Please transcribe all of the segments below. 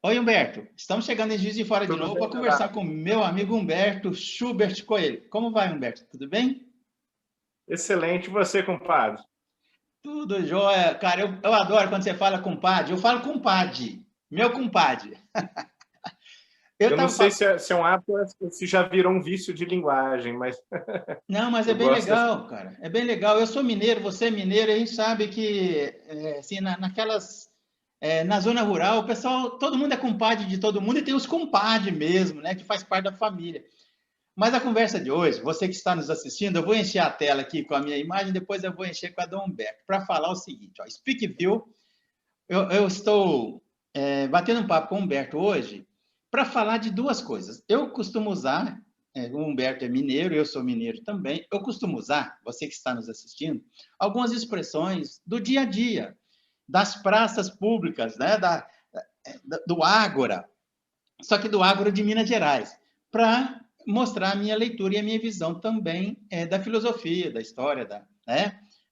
Oi, Humberto. Estamos chegando em Juiz de Fora de Tudo novo bem, para conversar com meu amigo Humberto Schubert Coelho. Como vai, Humberto? Tudo bem? excelente. E você, compadre? Tudo jóia. Cara, eu adoro quando você fala compadre. Eu falo compadre, meu compadre. Eu Eu não tava sei falando... se é um hábito ou se já virou um vício de linguagem, mas Não, mas é eu bem gosto dessa. legal, cara. É bem legal. Eu sou mineiro, você é mineiro, e a gente sabe que, assim, na zona rural, o pessoal, todo mundo é compadre de todo mundo e tem os compadres mesmo, né, que faz parte da família. Mas a conversa de hoje, você que está nos assistindo, eu vou encher a tela aqui com a minha imagem, depois eu vou encher com a do Humberto, para falar o seguinte, ó, Speakville, eu estou batendo um papo com o Humberto hoje para falar de duas coisas. Eu costumo usar, o Humberto é mineiro, eu sou mineiro também, eu costumo usar, você que está nos assistindo, algumas expressões do dia a dia, das praças públicas, né, do Ágora, só que do Ágora de Minas Gerais, para mostrar a minha leitura e a minha visão também da filosofia, da história, da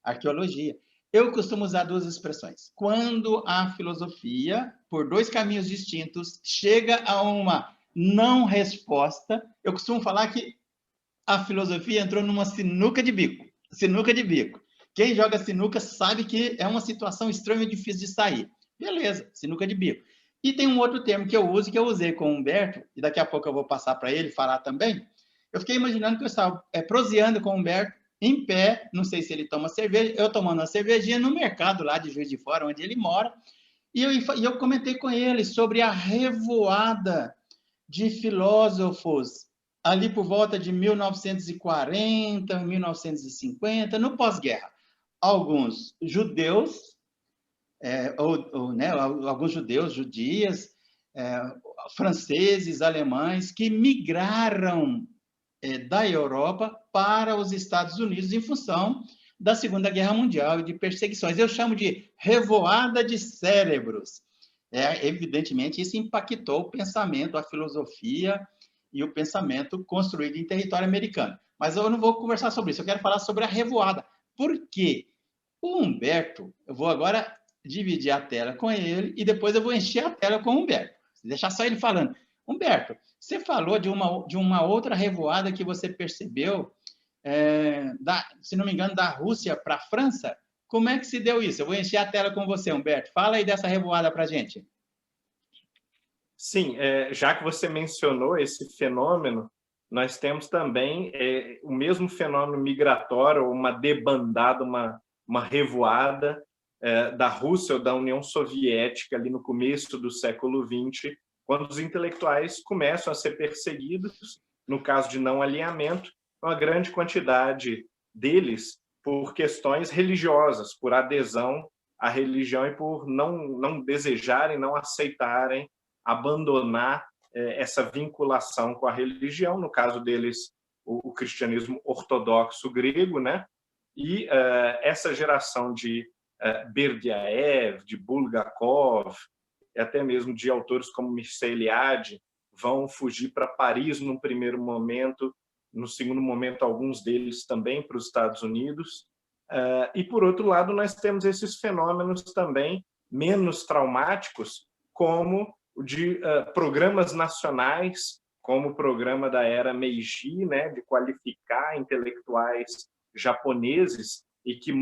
arqueologia. Eu costumo usar duas expressões. Quando a filosofia, por dois caminhos distintos, chega a uma não resposta, eu costumo falar que a filosofia entrou numa sinuca de bico. Sinuca de bico. Quem joga sinuca sabe que é uma situação extremamente difícil de sair. Beleza, sinuca de bico. E tem um outro termo que eu uso, que eu usei com o Humberto, e daqui a pouco eu vou passar para ele falar também. Eu fiquei imaginando que eu estava proseando com o Humberto, em pé, não sei se ele toma cerveja, eu tomando uma cervejinha no mercado lá de Juiz de Fora, onde ele mora, e eu comentei com ele sobre a revoada de filósofos ali por volta de 1940, 1950, no pós-guerra. Alguns judeus, alguns judeus, judias, franceses, alemães, que migraram da Europa para os Estados Unidos em função da Segunda Guerra Mundial e de perseguições. Eu chamo de revoada de cérebros. Evidentemente, isso impactou o pensamento, a filosofia e o pensamento construído em território americano. Mas eu não vou conversar sobre isso, eu quero falar sobre a revoada. Por quê? O Humberto, eu vou agora dividir a tela com ele e depois eu vou encher a tela com o Humberto. Deixar só ele falando. Humberto, você falou de uma outra revoada que você percebeu, se não me engano, da Rússia para a França. Como é que se deu isso? Eu vou encher a tela com você, Humberto. Fala aí dessa revoada para a gente. Sim, já que você mencionou esse fenômeno, nós temos também o mesmo fenômeno migratório, uma debandada, uma revoada da Rússia ou da União Soviética ali no começo do século XX, quando os intelectuais começam a ser perseguidos, no caso de não alinhamento, uma grande quantidade deles por questões religiosas, por adesão à religião e por não desejarem, não aceitarem abandonar essa vinculação com a religião, no caso deles, o cristianismo ortodoxo grego, né? E essa geração de Berdyaev, de Bulgakov, e até mesmo de autores como Mircea Eliade, vão fugir para Paris num primeiro momento, no segundo momento, alguns deles também para os Estados Unidos. E, por outro lado, nós temos esses fenômenos também menos traumáticos, como o de programas nacionais, como o programa da era Meiji, né, de qualificar intelectuais japoneses e que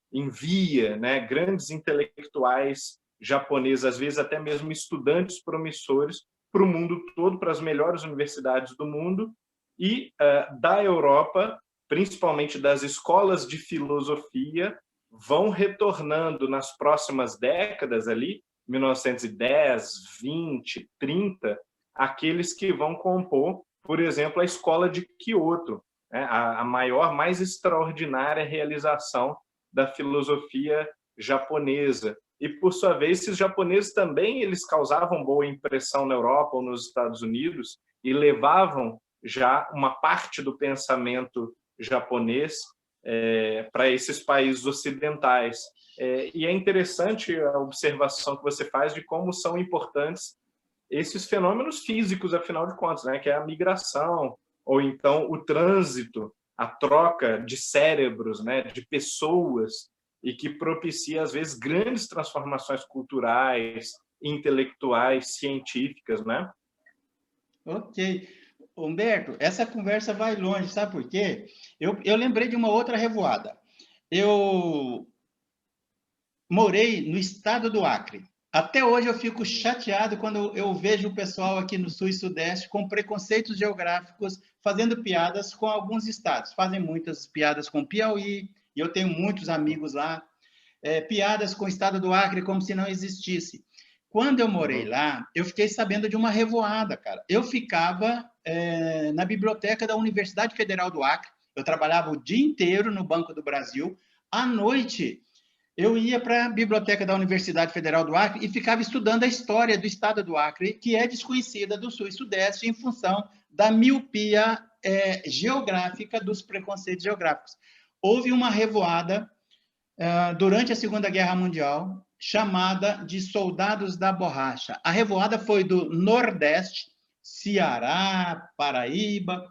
envia, né, grandes intelectuais japoneses, às vezes até mesmo estudantes promissores, para o mundo todo, para as melhores universidades do mundo, e da Europa, principalmente das escolas de filosofia, vão retornando nas próximas décadas ali, 1910, 20, 30, aqueles que vão compor, por exemplo, a escola de Kyoto, né? A maior, mais extraordinária realização da filosofia japonesa. E, por sua vez, esses japoneses também eles causavam boa impressão na Europa ou nos Estados Unidos e levavam já uma parte do pensamento japonês para esses países ocidentais. E é interessante a observação que você faz de como são importantes esses fenômenos físicos, afinal de contas, né? Que é a migração, ou então o trânsito, a troca de cérebros, né? De pessoas, e que propicia, às vezes, grandes transformações culturais, intelectuais, científicas, né? Ok. Humberto, essa conversa vai longe, sabe por quê? Eu lembrei de uma outra revoada. Eu morei no estado do Acre. Até hoje eu fico chateado quando eu vejo o pessoal aqui no Sul e Sudeste com preconceitos geográficos fazendo piadas com alguns estados. Fazem muitas piadas com Piauí, e eu tenho muitos amigos lá. Piadas com o estado do Acre como se não existisse. Quando eu morei lá, eu fiquei sabendo de uma revoada, cara. Eu ficava na biblioteca da Universidade Federal do Acre. Eu trabalhava o dia inteiro no Banco do Brasil. À noite, eu ia para a biblioteca da Universidade Federal do Acre e ficava estudando a história do estado do Acre, que é desconhecida do Sul e Sudeste em função da miopia geográfica, dos preconceitos geográficos. Houve uma revoada durante a Segunda Guerra Mundial, chamada de Soldados da Borracha. A revoada foi do Nordeste, Ceará, Paraíba,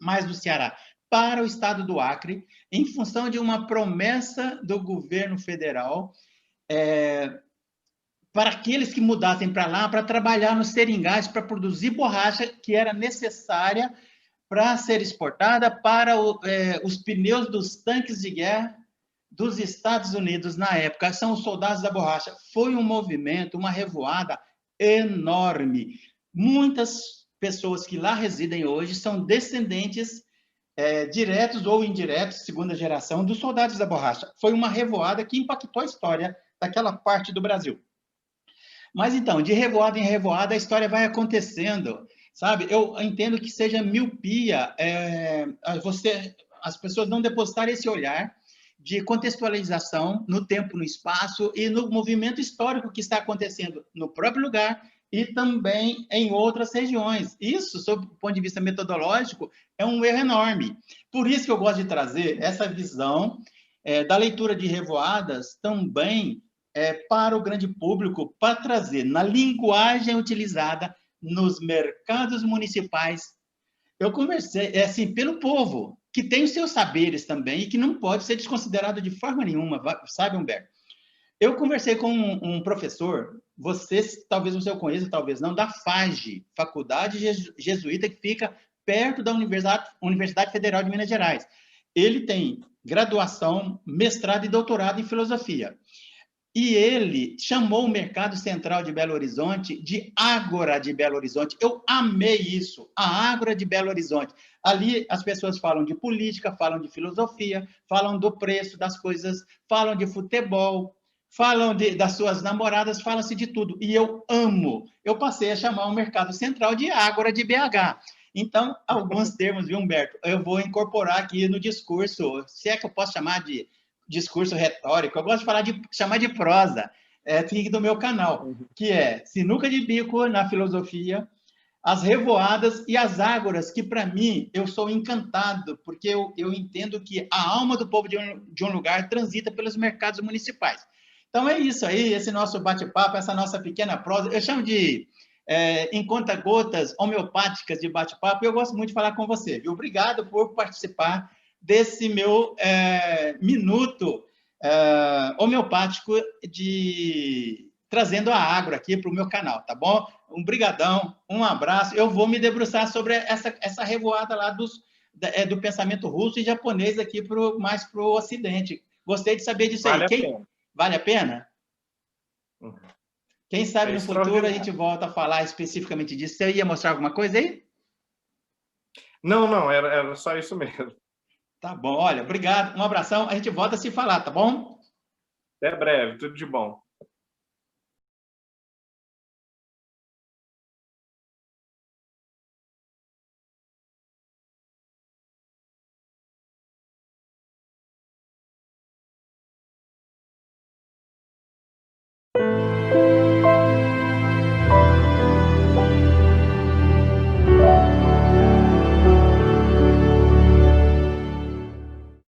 mais do Ceará, para o estado do Acre, em função de uma promessa do governo federal para aqueles que mudassem para lá para trabalhar nos seringais, para produzir borracha que era necessária para ser exportada para os pneus dos tanques de guerra dos Estados Unidos na época. São os Soldados da Borracha. Foi um movimento, uma revoada enorme. Muitas pessoas que lá residem hoje são descendentes diretos ou indiretos, segunda geração, dos Soldados da Borracha. Foi uma revoada que impactou a história daquela parte do Brasil. Mas, então, de revoada em revoada, a história vai acontecendo, sabe? Eu entendo que seja miopia as pessoas não depositarem esse olhar de contextualização no tempo, no espaço e no movimento histórico que está acontecendo no próprio lugar e também em outras regiões. Isso, sob o ponto de vista metodológico, é um erro enorme. Por isso que eu gosto de trazer essa visão da leitura de revoadas também para o grande público, para trazer na linguagem utilizada nos mercados municipais. Eu conversei, assim, pelo povo, que tem os seus saberes também e que não pode ser desconsiderado de forma nenhuma, sabe, Humberto? Eu conversei com um professor, talvez você o conheça, talvez não, da FAGE, Faculdade Jesuíta, que fica perto da Universidade Federal de Minas Gerais. Ele tem graduação, mestrado e doutorado em filosofia. E ele chamou o Mercado Central de Belo Horizonte de Ágora de Belo Horizonte. Eu amei isso, a Ágora de Belo Horizonte. Ali as pessoas falam de política, falam de filosofia, falam do preço das coisas, falam de futebol, falam das suas namoradas, fala-se de tudo. E eu amo. Eu passei a chamar o Mercado Central de Ágora de BH. Então, alguns termos, viu, Humberto? Eu vou incorporar aqui no discurso, se é que eu posso chamar de discurso retórico, eu gosto de chamar de prosa, fique do meu canal, que é sinuca de bico na filosofia, as revoadas e as ágoras, que para mim, eu sou encantado, porque eu entendo que a alma do povo de um lugar transita pelos mercados municipais. Então é isso aí, esse nosso bate-papo, essa nossa pequena prosa, eu chamo de em conta-gotas homeopáticas de bate-papo, eu gosto muito de falar com você, viu? Obrigado por participar desse meu minuto homeopático trazendo a Ágora aqui para o meu canal, tá bom? Um brigadão, um abraço. Eu vou me debruçar sobre essa revoada lá do pensamento russo e japonês aqui mais para o Ocidente. Gostei de saber disso aí. Vale a pena? Quem sabe no futuro a gente volta a falar especificamente disso. Você ia mostrar alguma coisa aí? Não, era só isso mesmo. Tá bom, olha, obrigado, um abração, a gente volta a se falar, tá bom? Até breve, tudo de bom.